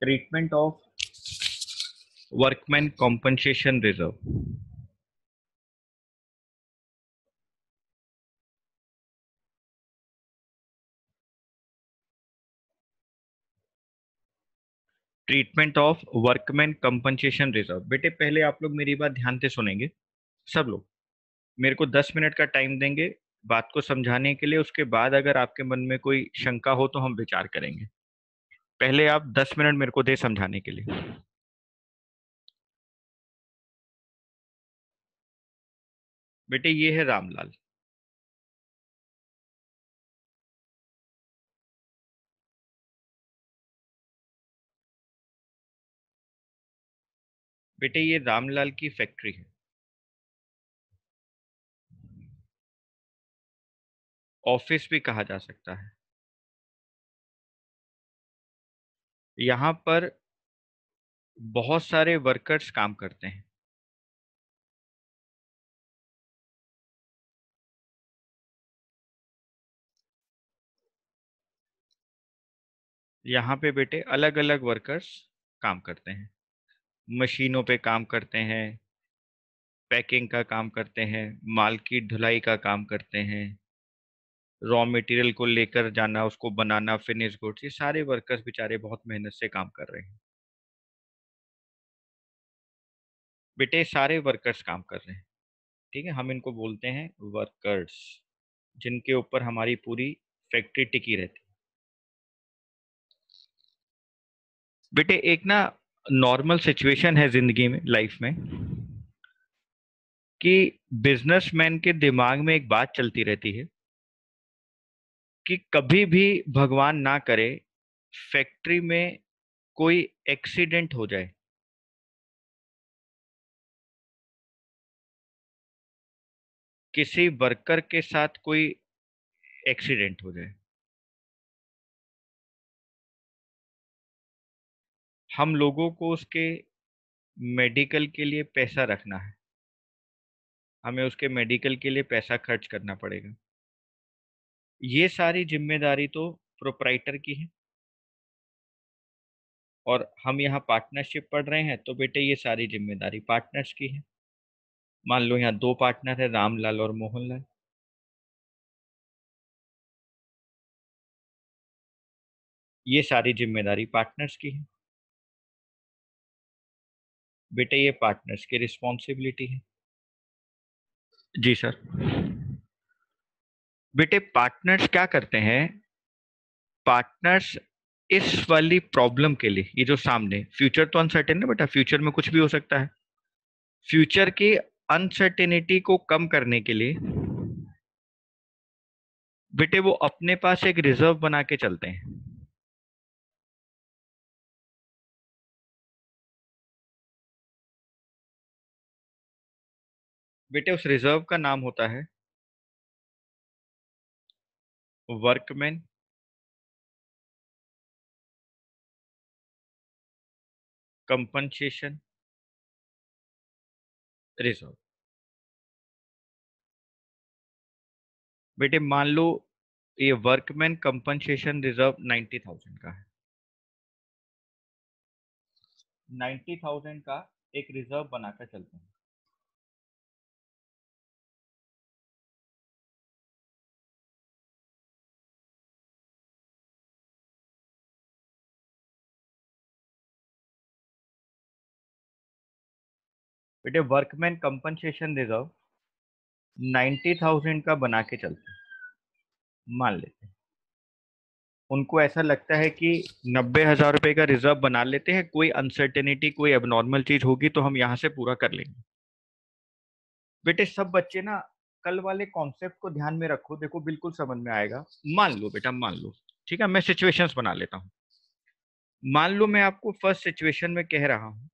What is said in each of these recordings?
Treatment of workman compensation reserve. Treatment of workman compensation reserve. बेटे पहले आप लोग मेरी बात ध्यान से सुनेंगे। सब लोग मेरे को 10 मिनट का टाइम देंगे बात को समझाने के लिए। उसके बाद अगर आपके मन में कोई शंका हो तो हम विचार करेंगे। पहले आप 10 मिनट मेरे को दे समझाने के लिए। बेटे ये है रामलाल। बेटे ये रामलाल की फैक्ट्री है। ऑफिस भी कहा जा सकता है। यहाँ पर बहुत सारे वर्कर्स काम करते हैं। यहाँ पे बेटे अलग अलग वर्कर्स काम करते हैं। मशीनों पे काम करते हैं, पैकिंग का काम करते हैं, माल की ढुलाई का काम करते हैं, रॉ मटेरियल को लेकर जाना, उसको बनाना, फिनिश गुड्स, ये सारे वर्कर्स बेचारे बहुत मेहनत से काम कर रहे हैं। बेटे सारे वर्कर्स काम कर रहे हैं। ठीक है, हम इनको बोलते हैं वर्कर्स, जिनके ऊपर हमारी पूरी फैक्ट्री टिकी रहती है। बेटे एक ना नॉर्मल सिचुएशन है जिंदगी में, लाइफ में, कि बिजनेसमैन के दिमाग में एक बात चलती रहती है कि कभी भी भगवान ना करे फैक्ट्री में कोई एक्सीडेंट हो जाए, किसी वर्कर के साथ कोई एक्सीडेंट हो जाए। हम लोगों को उसके मेडिकल के लिए पैसा रखना है, हमें उसके मेडिकल के लिए पैसा खर्च करना पड़ेगा। ये सारी जिम्मेदारी तो प्रोप्राइटर की है। और हम यहाँ पार्टनरशिप पढ़ रहे हैं तो बेटे ये सारी जिम्मेदारी पार्टनर्स की है। मान लो यहाँ दो पार्टनर है, रामलाल और मोहनलाल। ये सारी जिम्मेदारी पार्टनर्स की है। बेटे ये पार्टनर्स की रिस्पॉन्सिबिलिटी है। जी सर। बेटे पार्टनर्स क्या करते हैं? पार्टनर्स इस वाली प्रॉब्लम के लिए, ये जो सामने फ्यूचर तो अनसर्टेन है बेटा, फ्यूचर में कुछ भी हो सकता है। फ्यूचर की अनसर्टेनिटी को कम करने के लिए बेटे वो अपने पास एक रिजर्व बना के चलते हैं। बेटे उस रिजर्व का नाम होता है वर्कमैन कंपनसेशन रिजर्व। बेटे मान लो ये वर्कमैन कंपनसेशन रिजर्व 90,000 का है। 90,000 का एक रिजर्व बनाकर चलते हैं। बेटे वर्कमैन कंपनसेशन रिजर्व 90,000 का बना के चलते हैं। मान लेते हैं उनको ऐसा लगता है कि 90,000 रुपये का रिजर्व बना लेते हैं, कोई अनसर्टेनिटी कोई एबनॉर्मल चीज होगी तो हम यहाँ से पूरा कर लेंगे। बेटे सब बच्चे ना कल वाले कॉन्सेप्ट को ध्यान में रखो, देखो बिल्कुल समझ में आएगा। मान लो बेटा, मान लो, ठीक है, मैं सिचुएशंस बना लेता हूँ। मान लो मैं आपको फर्स्ट सिचुएशन में कह रहा हूँ,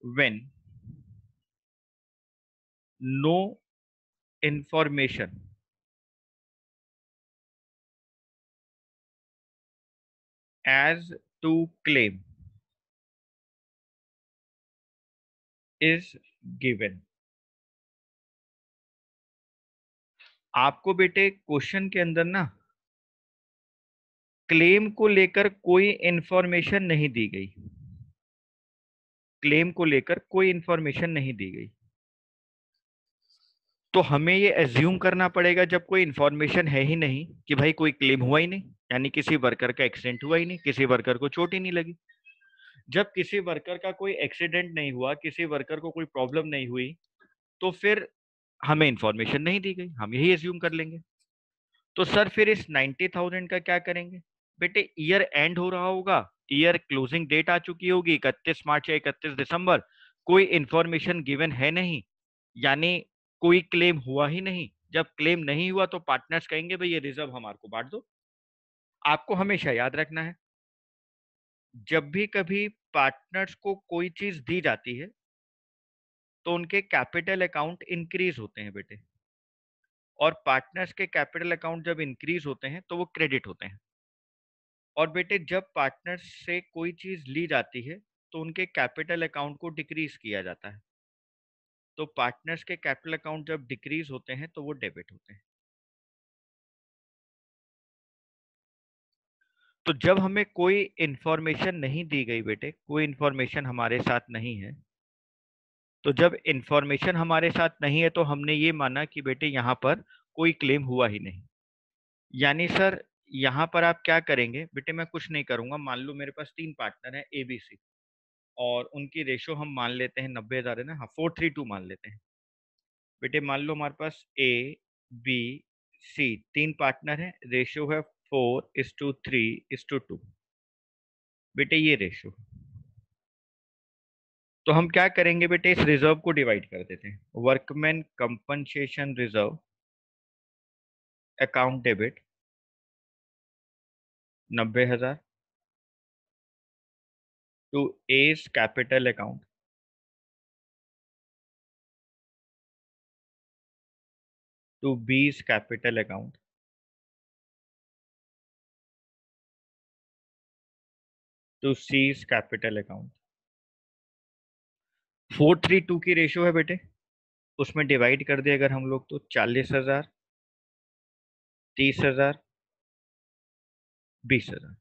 when no information as to claim is given. आपको बेटे क्वेश्चन के अंदर ना क्लेम को लेकर कोई इंफॉर्मेशन नहीं दी गई, क्लेम को लेकर कोई इंफॉर्मेशन नहीं दी गई, तो हमें ये एज्यूम करना पड़ेगा जब कोई इंफॉर्मेशन है ही नहीं कि भाई कोई क्लेम हुआ ही नहीं, यानी किसी वर्कर का एक्सीडेंट हुआ ही नहीं, किसी वर्कर को चोट ही नहीं लगी। जब किसी वर्कर का कोई एक्सीडेंट नहीं हुआ, किसी वर्कर को कोई प्रॉब्लम नहीं हुई, तो फिर हमें इंफॉर्मेशन नहीं दी गई, हम यही एज्यूम कर लेंगे। तो सर फिर इस 90,000 का क्या करेंगे? बेटे ईयर एंड हो रहा होगा, ईयर क्लोजिंग डेट आ चुकी होगी 31 मार्च या 31 दिसंबर, कोई इंफॉर्मेशन गिवन है नहीं, यानी कोई क्लेम हुआ ही नहीं। जब क्लेम नहीं हुआ तो पार्टनर्स कहेंगे भाई ये रिजर्व हमारे को बांट दो। आपको हमेशा याद रखना है, जब भी कभी पार्टनर्स को कोई चीज दी जाती है तो उनके कैपिटल अकाउंट इंक्रीज होते हैं बेटे, और पार्टनर्स के कैपिटल अकाउंट जब इंक्रीज होते हैं तो वो क्रेडिट होते हैं। और बेटे जब पार्टनर्स से कोई चीज ली जाती है तो उनके कैपिटल अकाउंट को डिक्रीज किया जाता है, तो पार्टनर्स के कैपिटल अकाउंट जब डिक्रीज होते हैं तो वो डेबिट होते हैं। तो जब हमें कोई इंफॉर्मेशन नहीं दी गई बेटे, कोई इंफॉर्मेशन हमारे साथ नहीं है, तो जब इंफॉर्मेशन हमारे साथ नहीं है तो हमने ये माना कि बेटे यहाँ पर कोई क्लेम हुआ ही नहीं। यानी सर यहाँ पर आप क्या करेंगे बेटे? मैं कुछ नहीं करूंगा, मान लो मेरे पास 3 पार्टनर हैं ABC, और उनकी रेशो हम मान लेते हैं 90,000 है ना, हाँ 432 मान लेते हैं। बेटे मान लो हमारे पास ABC 3 पार्टनर हैं, रेशो है 4:3:2। बेटे ये रेशो, तो हम क्या करेंगे बेटे? इस रिजर्व को डिवाइड कर देते हैं। Workman compensation reserve account debit 90,000 to A's capital account to B's capital account to C's capital account. 4:3:2 की रेशियो है बेटे, उसमें डिवाइड कर दिया अगर हम लोग तो 40,000, 30,000, 20,000,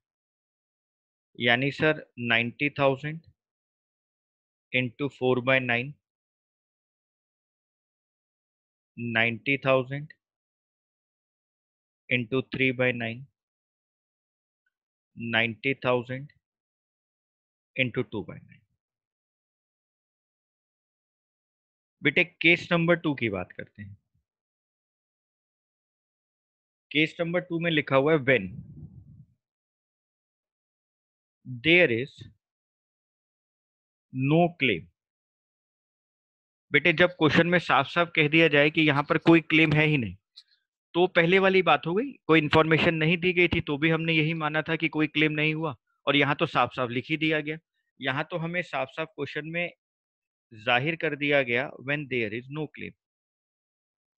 यानी सर 90,000 इंटू 4/9, 90,000 इंटू 3/9, 90,000 इंटू 2/9। बेटे केस नंबर 2 की बात करते हैं। केस नंबर 2 में लिखा हुआ है when there is no claim. बेटे जब क्वेश्चन में साफ साफ कह दिया जाए कि यहाँ पर कोई क्लेम है ही नहीं, तो पहले वाली बात हो गई, कोई इन्फॉर्मेशन नहीं दी गई थी तो भी हमने यही माना था कि कोई क्लेम नहीं हुआ, और यहाँ तो साफ साफ लिख ही दिया गया। यहाँ तो हमें साफ साफ क्वेश्चन में जाहिर कर दिया गया when there is no claim.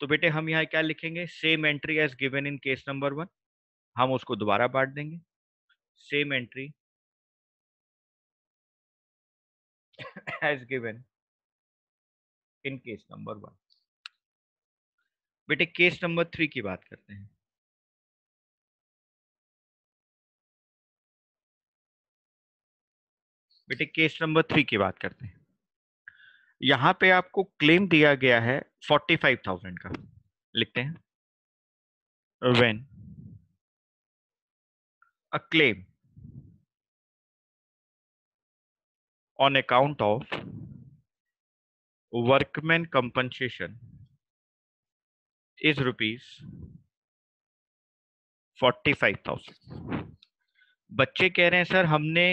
तो बेटे हम यहाँ क्या लिखेंगे? Same entry as given in case number 1, हम उसको दोबारा बांट देंगे। Same entry as given in case number 1। बेटे केस नंबर 3 की बात करते हैं। बेटे केस नंबर 3 की बात करते हैं। यहाँ पे आपको क्लेम दिया गया है 45,000 का, लिखते हैं when a claim on account of workman compensation is rupees 45,000। बच्चे कह रहे हैं सर हमने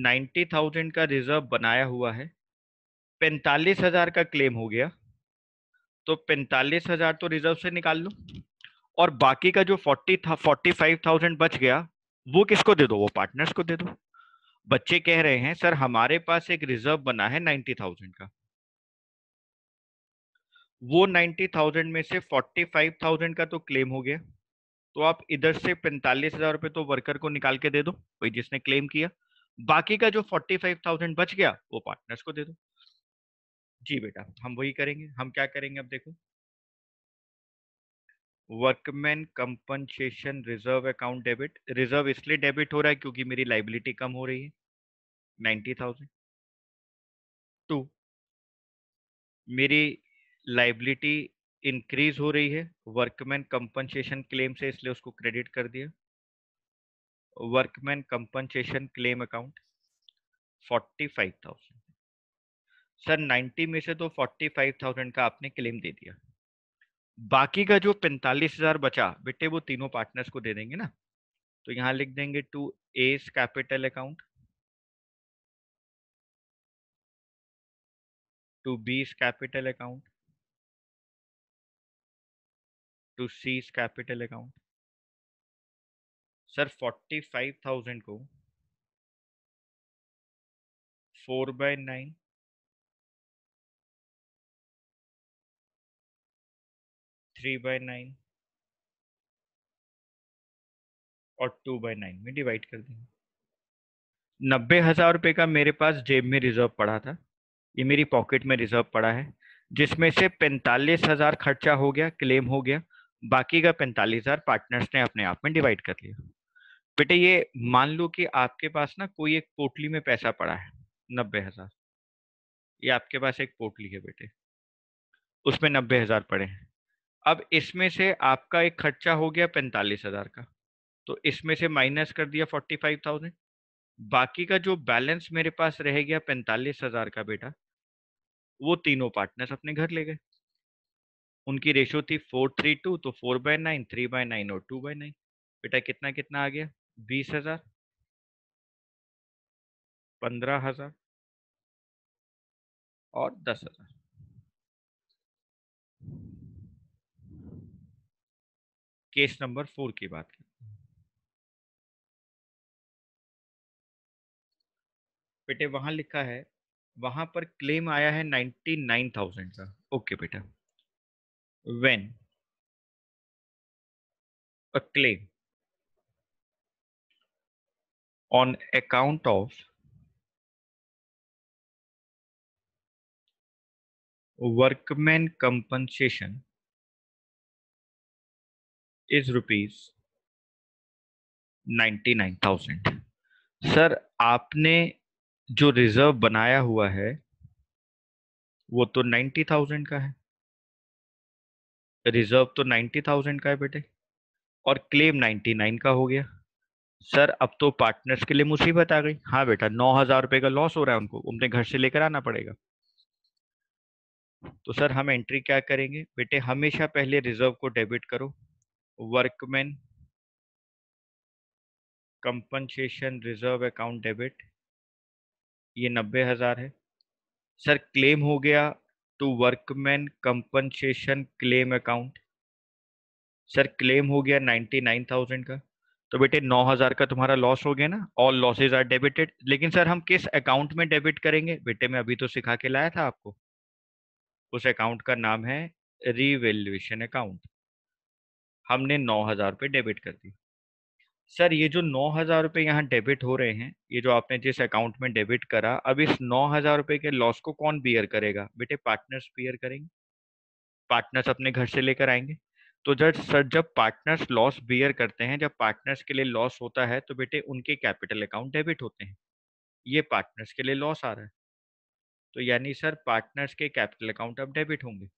90,000 का रिजर्व बनाया हुआ है, 45,000 का क्लेम हो गया, तो 45,000 तो रिजर्व से निकाल लो, और बाकी का जो 45,000 बच गया वो किसको दे दो? वो पार्टनर्स को दे दो। बच्चे कह रहे हैं सर हमारे पास एक रिजर्व बना है 90,000 का, वो 90,000 में से 45,000 का तो क्लेम हो गया, तो आप इधर से 45,000 रुपये तो वर्कर को निकाल के दे दो, वही जिसने क्लेम किया। बाकी का जो 45,000 बच गया वो पार्टनर्स को दे दो। जी बेटा हम वही करेंगे। हम क्या करेंगे अब देखो, workman compensation reserve account debit. Reserve इसलिए डेबिट हो रहा है क्योंकि मेरी लाइबिलिटी कम हो रही है 90,000। टू, मेरी लाइबिलिटी इंक्रीज हो रही है वर्कमैन कंपनसेशन क्लेम से, इसलिए उसको क्रेडिट कर दिया। Workman compensation claim account 45,000। Sir 90 में से तो 45,000 का आपने क्लेम दे दिया, बाकी का जो 45,000 बचा बेटे वो तीनों पार्टनर्स को दे देंगे ना। तो यहाँ लिख देंगे to A's capital account, to B's capital account, to C's capital account. Sir 45,000 को 4/9, 3/9 और 2/9 में डिवाइड कर देंगे। 90,000 रुपये का मेरे पास जेब में रिजर्व पड़ा था, ये मेरी पॉकेट में रिजर्व पड़ा है, जिसमें से 45,000 खर्चा हो गया, क्लेम हो गया, बाकी का 45,000 पार्टनर्स ने अपने आप में डिवाइड कर लिया। बेटे ये मान लो कि आपके पास ना कोई एक पोटली में पैसा पड़ा है 90,000, ये आपके पास एक पोटली है बेटे, उसमें 90,000 पड़े हैं। अब इसमें से आपका एक खर्चा हो गया 45,000 का, तो इसमें से माइनस कर दिया 45,000, बाकी का जो बैलेंस मेरे पास रह गया 45,000 का बेटा, वो तीनों पार्टनर्स अपने घर ले गए। उनकी रेशो थी 4:3:2, तो 4/9, 3/9 और 2/9। बेटा कितना कितना आ गया, 20,000, 15,000 और 10,000। केस नंबर 4 की बात की बेटे, वहां लिखा है, वहां पर क्लेम आया है 99,000 का। ओके बेटा, when a claim on account of workman compensation is rupees 99,000। Sir आपने जो रिजर्व बनाया हुआ है वो तो 90,000 का है, रिजर्व तो 90,000 का है बेटे, और क्लेम 99 का हो गया। सर अब तो पार्टनर्स के लिए मुसीबत आ गई। हाँ बेटा, 9,000 रुपये का लॉस हो रहा है उनको, अपने घर से लेकर आना पड़ेगा। तो सर हम एंट्री क्या करेंगे बेटे, हमेशा पहले रिजर्व को डेबिट करो। Workman compensation reserve account debit, ये 90,000 है। सर क्लेम हो गया to workman compensation claim account, sir claim हो गया 99,000 का। तो बेटे 9,000 का तुम्हारा लॉस हो गया ना, ऑल लॉसेज आर डेबिटेड। लेकिन सर हम किस अकाउंट में डेबिट करेंगे बेटे, मैं अभी तो सिखा के लाया था आपको, उस अकाउंट का नाम है रीवैल्यूएशन अकाउंट। हमने 9,000 रुपये डेबिट कर दी। सर ये जो 9,000 रुपये यहाँ डेबिट हो रहे हैं, ये जो आपने जिस अकाउंट में डेबिट करा, अब इस 9,000 रुपये के लॉस को कौन बियर करेगा बेटे, पार्टनर्स बियर करेंगे, पार्टनर्स अपने घर से लेकर आएंगे। तो जब सर जब पार्टनर्स लॉस बियर करते हैं, जब पार्टनर्स के लिए लॉस होता है, तो बेटे उनके कैपिटल अकाउंट डेबिट होते हैं। ये पार्टनर्स के लिए लॉस आ रहा है, तो यानी सर पार्टनर्स के कैपिटल अकाउंट अब डेबिट होंगे,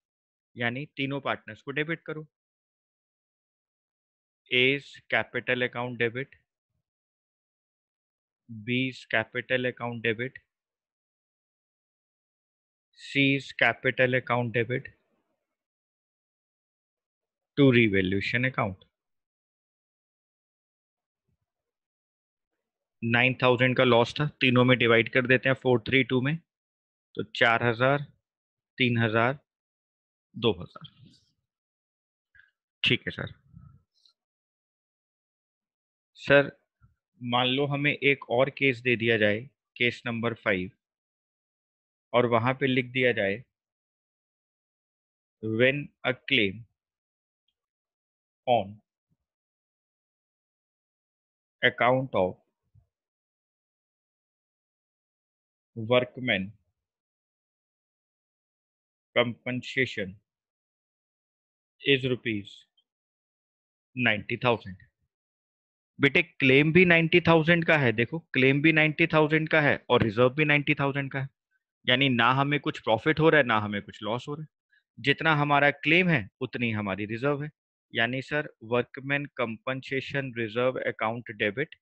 यानी तीनों पार्टनर्स को डेबिट करो। A's capital account debit, B's capital account debit, C's capital account debit to revaluation account. 9,000 का लॉस था, तीनों में डिवाइड कर देते हैं 4:3:2 में, तो 4,000, 3,000, 2,000। ठीक है सर। सर मान लो हमें एक और केस दे दिया जाए, केस नंबर 5, और वहां पे लिख दिया जाए when a claim on account of workman compensation is rupees 90,000। बेटे क्लेम भी 90,000 का है, देखो क्लेम भी 90,000 का है और रिजर्व भी 90,000 का है। यानी ना हमें कुछ प्रॉफिट हो रहा है ना हमें कुछ लॉस हो रहा है। जितना हमारा क्लेम है उतनी हमारी रिजर्व है। यानी sir workman compensation reserve account debit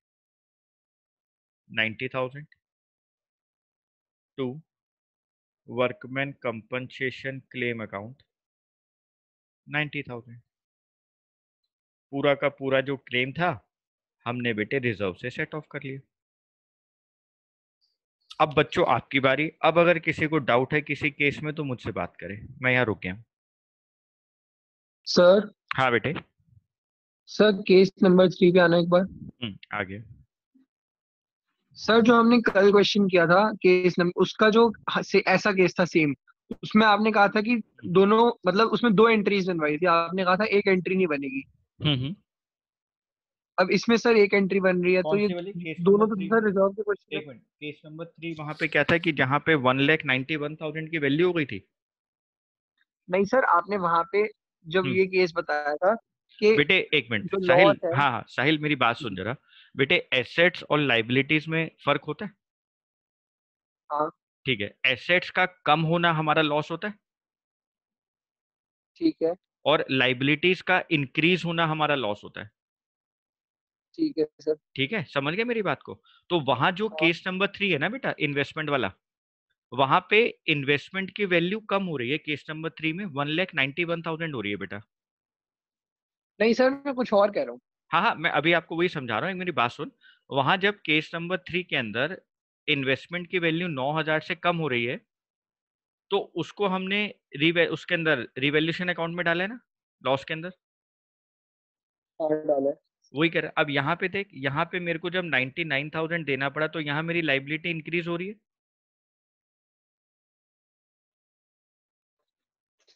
90,000 to workman compensation claim account 90,000। पूरा का पूरा जो क्लेम था हमने बेटे रिजर्व से सेट ऑफ कर लिया। अब बच्चों आपकी बारी। अब अगर किसी को डाउट है किसी केस में तो मुझसे बात करें, मैं यहाँ रुक गया हूँ। सर हाँ बेटे। सर केस नंबर 3 पे आना एक बार। आगे। सर जो हमने कल क्वेश्चन किया था केस नंबर उसका जो ऐसा केस था सेम, उसमें आपने कहा था कि दोनों मतलब उसमें दो एंट्रीज बनवाई थी, आपने कहा था एक एंट्री नहीं बनेगी। हम्म। अब इसमें सर एक एंट्री बन रही है, तो कौन ये सी वाली केस नंबर दोनों तो 3 में? सर रिजर्व के क्वेश्चन है। एक मिनट, केस नंबर 3 वहां पे क्या था कि जहां पे 1,91,000 की वैल्यू हो गई थी। नहीं सर, आपने वहां पे जब हम्म। ये केस बताया था कि बेटे एक मिनट जो साहिल, लॉस है। हाँ हाँ साहिल मेरी बात सुन जरा। बेटे एसेट्स और लाइबिलिटीज में फर्क होता है। हाँ ठीक है, एसेट्स का कम होना हमारा लॉस होता है ठीक है। और लाइबिलिटीज का इंक्रीज होना हमारा लॉस होता है। ठीक है सर। ठीक है, समझ गए मेरी बात को? तो वहां जो हाँ केस नंबर 3 है ना बेटा, इन्वेस्टमेंट वाला, वहां पे इन्वेस्टमेंट की वैल्यू कम हो रही है। केस नंबर 3 में 1,91,000 हो रही है बेटा। नहीं सर, मैं कुछ और कह रहा हूँ। हाँ हाँ, मैं अभी आपको वही समझा रहा हूँ, एक मेरी बात सुन। वहां जब केस नंबर 3 के अंदर इन्वेस्टमेंट की वैल्यू 9,000 से कम हो रही है तो उसको हमने उसके अंदर रिवैल्यूएशन अकाउंट में डाला है ना, लॉस के अंदर। हाँ डाला है। वही कर अब यहाँ पे देख, यहाँ पे मेरे को जब 99,000 देना पड़ा तो यहाँ मेरी लाइबिलिटी इंक्रीज हो रही है।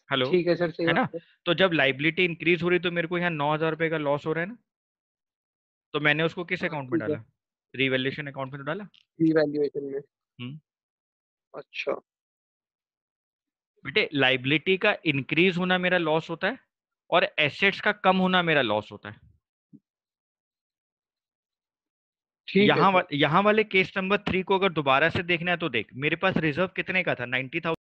हेलो। ठीक है सर, सही है बात ना? है। तो जब लाइबिलिटी इंक्रीज हो रही है तो मेरे को यहाँ 9,000 रुपये का लॉस हो रहा है ना। तो मैंने उसको किस हाँ अकाउंट में ठीक है। डाला? रिवैल्यूएशन अकाउंट में तो डाला। रिवैल्यूएशन में। हम्म। अच्छा। बेटे लाइबिलिटी का इंक्रीज होना मेरा लॉस होता है और एसेट्स का कम होना मेरा लॉस होता है। ठीक है सर। यहाँ वाले केस नंबर 3 को अगर दोबारा से देखना है तो देख, मेरे पास रिजर्व कितने का था? 90,000।